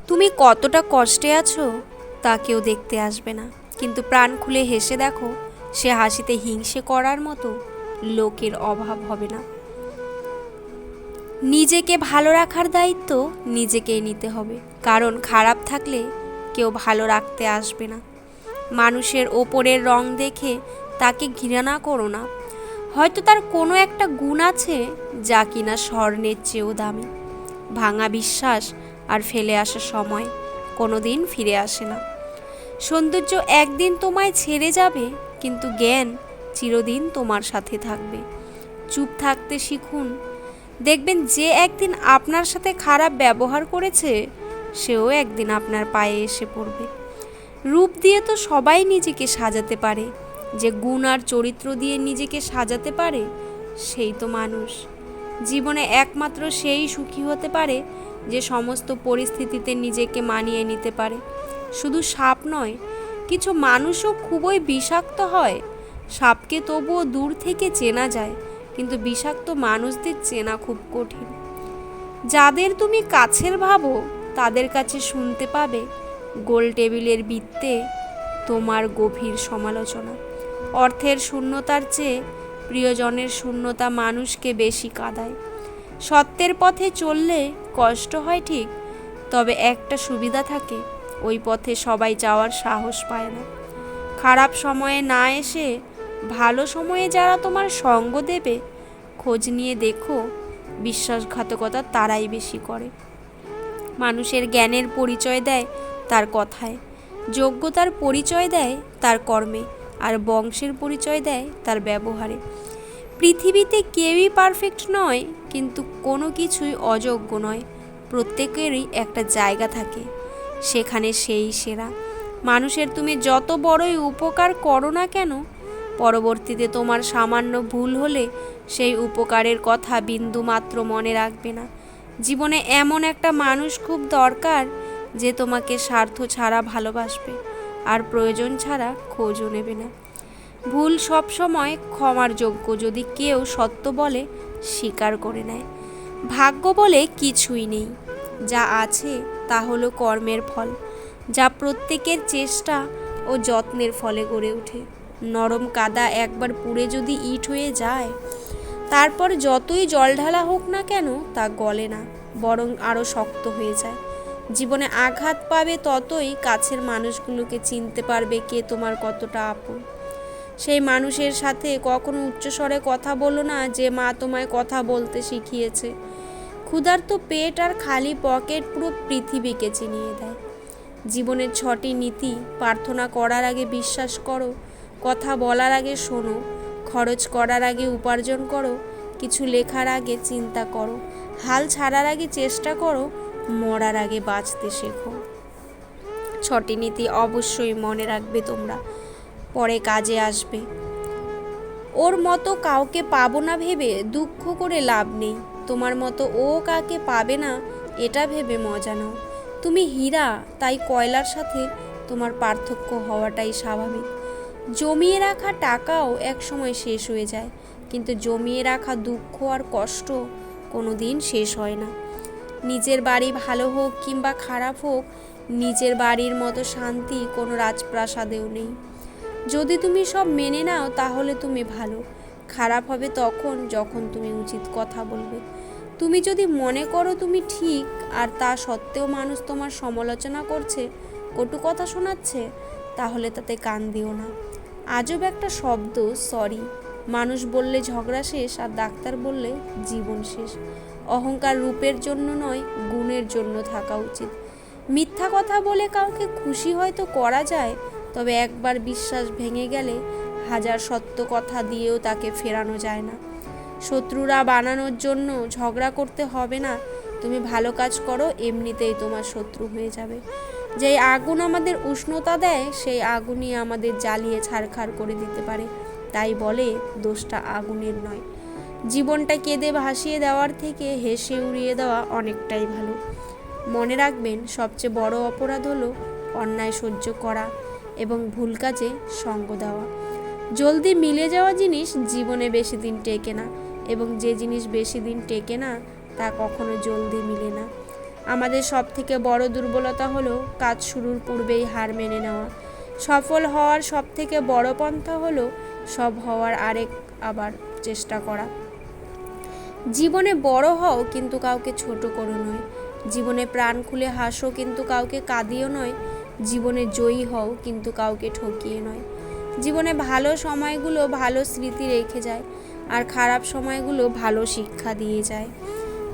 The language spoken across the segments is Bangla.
তুমি কতটা কষ্টে আছো তা কেউ দেখতে আসবে না, কিন্তু প্রাণ খুলে হেসে দেখো, সে হাসিতে হিংসে করার মতো লোকের অভাব হবে না। নিজেকে ভালো রাখার দায়িত্ব নিজেকেই নিতে হবে, কারণ খারাপ থাকলে কেউ ভালো রাখতে আসবে না। মানুষের ওপরের রং দেখে তাকে ঘৃণা করো না। হয়তো তার কোনো একটা গুণ আছে যা কিনা স্বর্ণের চেয়েও দামি। ভাঙা বিশ্বাস আর ফেলে আসা সময় কোনো দিন ফিরে আসে না। সৌন্দর্য একদিন তোমায় ছেড়ে যাবে, কিন্তু জ্ঞান চিরদিন তোমার সাথে থাকবে। চুপ থাকতে শিখুন, দেখবেন যে একদিন আপনার সাথে খারাপ ব্যবহার করেছে সেও একদিন আপনার পায়ে এসে পড়বে। রূপ দিয়ে তো সবাই নিজেকে সাজাতে পারে, যে গুণ আর চরিত্র দিয়ে নিজেকে সাজাতে পারে সেই তো মানুষ। জীবনে একমাত্র সেই সুখী হতে পারে যে সমস্ত পরিস্থিতিতে নিজেকে মানিয়ে নিতে পারে। শুধু সাপ নয়, কিছু মানুষও খুবই বিষাক্ত হয়। সাপকে তবুও দূর থেকে চেনা যায়, কিন্তু বিষাক্ত মানুষদের চেনা খুব কঠিন। যাদের তুমি কাছের ভাবো তাদের কাছে শুনতে পাবে গোল টেবিলের বৃত্তে তোমার গভীর সমালোচনা। অর্থের শূন্যতার চেয়ে প্রিয়জনের শূন্যতা মানুষকে বেশি কাঁদায়। সত্যের পথে চললে কষ্ট হয় ঠিক, তবে একটা সুবিধা থাকে, ওই পথে সবাই যাওয়ার সাহস পায় না। খারাপ সময়ে না এসে ভালো সময়ে যারা তোমার সঙ্গ দেবে, খোঁজ নিয়ে দেখো, বিশ্বাসঘাতকতা তারাই বেশি করে। মানুষের জ্ঞানের পরিচয় দেয় তার কথায়, যোগ্যতার পরিচয় দেয় তার কর্মে, আর বংশের পরিচয় দেয় তার ব্যবহারে। পৃথিবীতে কেউই পারফেক্ট নয়, কিন্তু কোনো কিছুই অযোগ্য নয়। প্রত্যেকেরই একটা জায়গা থাকে, সেখানে সেই সেরা। মানুষের তুমি যত বড়ই উপকার করো না কেন, পরবর্তীতে তোমার সামান্য ভুল হলে সেই উপকারের কথা বিন্দুমাত্র মনে রাখবে না। জীবনে এমন একটা মানুষ খুব দরকার যে তোমাকে স্বার্থ ছাড়া ভালোবাসবে আর প্রয়োজন ছাড়া খোঁজও নেবে না। ভুল সবসময় ক্ষমার যোগ্য যদি কেউ সত্য বলে স্বীকার করে নেয়। ভাগ্য বলে কিছুই নেই, যা আছে তা হলো কর্মের ফল, যা প্রত্যেকের চেষ্টা ও যত্নের ফলে গড়ে ওঠে। নরম কাদা একবার পুড়ে যদি ইট হয়ে যায়, তারপর যতই জল ঢালা হোক না কেন তা গলে না, বরং আরও শক্ত হয়ে যায়। জীবনে আঘাত পাবে ততই কাছের মানুষগুলোকে চিনতে পারবে কে তোমার কতটা আপন। সেই মানুষের সাথে কখনো উচ্চস্বরে কথা বলো না যে মা তোমায় কথা বলতে শিখিয়েছে। ক্ষুধার্ত পেট আর খালি পকেট পুরো পৃথিবীকে চিনিয়ে দেয়। জীবনের 6টি নীতি: প্রার্থনা করার আগে বিশ্বাস করো, কথা বলার আগে শোনো, খরচ করার আগে উপার্জন করো, কিছু লেখার আগে চিন্তা করো, হাল ছাড়ার আগে চেষ্টা করো, মরার আগে বাঁচতে শেখো। 6টি নীতি অবশ্যই মনে রাখবে তোমরা, পরে কাজে আসবে। ওর মতো কাউকে পাবো না ভেবে দুঃখ করে লাভ নেই, তোমার মতো ও কাকে পাবে না এটা ভেবে মজা নাও। তুমি হীরা, তাই কয়লার সাথে তোমার পার্থক্য হওয়াটাই স্বাভাবিক। জমিয়ে রাখা টাকাও একসময় শেষ হয়ে যায়, কিন্তু জমিয়ে রাখা দুঃখ আর কষ্ট কোনো দিন শেষ হয় না। নিজের বাড়ি ভালো হোক কিংবা খারাপ হোক, নিজের বাড়ির মতো শান্তি কোনো রাজপ্রাসাদেও নেই। যদি তুমি সব মেনে নাও তাহলে তুমি ভালো। খারাপ হবে তখন যখন তুমি উচিত কথা বলবে। তুমি যদি মনে করো তুমি ঠিক আর তা সত্ত্বেও মানুষ তোমার সমালোচনা করছে, কটু কথা শোনাচ্ছে, তাহলে তাতে কান দিও না। আজব একটা শব্দ সরি, মানুষ বললে ঝগড়া শেষ আর ডাক্তার বললে জীবন শেষ। অহংকার রূপের জন্য নয়, গুণের জন্য থাকা উচিত। মিথ্যা কথা বলে কাউকে খুশি হয়তো করা যায়, তবে একবার বিশ্বাস ভেঙে গেলে হাজার সত্য কথা দিয়েও তাকে ফেরানো যায় না। শত্রুরা বানানোর জন্য ঝগড়া করতে হবে না, তুমি ভালো কাজ করো, এমনিতেই তোমার শত্রু হয়ে যাবে। যেই আগুন আমাদের উষ্ণতা দেয় সেই আগুনই আমাদের জ্বালিয়ে ছারখার করে দিতে পারে। তাই বলে দোষটা আগুনের নয়। জীবনটা কেঁদে ভাসিয়ে দেওয়ার থেকে হেসে উড়িয়ে দেওয়া অনেকটাই ভালো। মনে রাখবেন, সবচেয়ে বড় অপরাধ হলো অন্যায় সহ্য করা এবং ভুল কাজে সঙ্গ দেওয়া। জলদি মিলে যাওয়া জিনিস জীবনে বেশি দিন টেকে না, এবং যে জিনিস বেশি দিন টেকে না তা কখনো জলদি মিলে না। আমাদের সবথেকে বড় দুর্বলতা হলো কাজ শুরুর পূর্বেই হার মেনে নেওয়া। সফল হওয়ার সবথেকে বড় পন্থা হলো সব হওয়ার আবার চেষ্টা করা। জীবনে বড় হও কিন্তু কাউকে ছোট করো নয়। জীবনে প্রাণ খুলে হাসো কিন্তু কাউকে কাঁদিও নয়। জীবনে জয়ী হও কিন্তু কাউকে ঠকিয়ে নয়। জীবনে ভালো সময়গুলো ভালো স্মৃতি রেখে যায়, আর খারাপ সময়গুলো ভালো শিক্ষা দিয়ে যায়।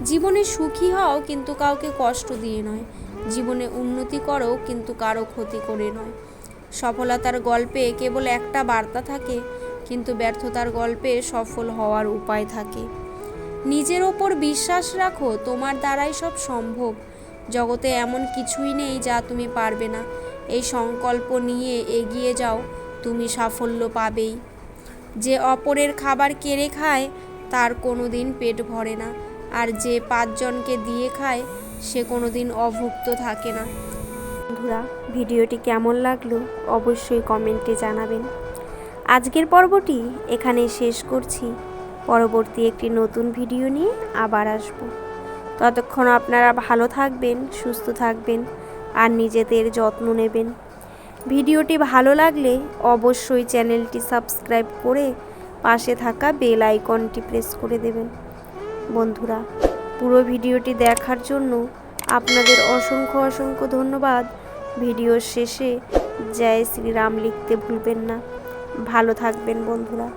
জীবনে সুখী হও কিন্তু কাউকে কষ্ট দিয়ে নয়। জীবনে উন্নতি করো কিন্তু কারো ক্ষতি করে নয়। সফলতার গল্পে কেবল একটা বার্তা থাকে, কিন্তু ব্যর্থতার গল্পে সফল হওয়ার উপায় থাকে। নিজের ওপর বিশ্বাস রাখো, তোমার দ্বারাই সব সম্ভব। জগতে এমন কিছুই নেই যা তুমি পারবে না। এই সংকল্প নিয়ে এগিয়ে যাও, তুমি সাফল্য পাবেই। যে অপরের খাবার কেড়ে খায় তার কোনো দিন পেট ভরে না, আর যে 5 জনকে দিয়ে খায় সে কোনো দিন অভুক্ত থাকে না। বন্ধুরা, ভিডিওটি কেমন লাগলো অবশ্যই কমেন্টে জানাবেন। আজকের পর্বটি এখানেই শেষ করছি। পরবর্তী একটি নতুন ভিডিও নিয়ে আবার আসব। ততক্ষণ আপনারা ভালো থাকবেন, সুস্থ থাকবেন, আর নিজেদের যত্ন নেবেন। ভিডিওটি ভালো লাগলে অবশ্যই চ্যানেলটি সাবস্ক্রাইব করে পাশে থাকা বেল আইকনটি প্রেস করে দেবেন। বন্ধুরা, পুরো ভিডিওটি দেখার জন্য আপনাদের অসংখ্য ধন্যবাদ। ভিডিওর শেষে জয় শ্রীরাম লিখতে ভুলবেন না। ভালো থাকবেন বন্ধুরা।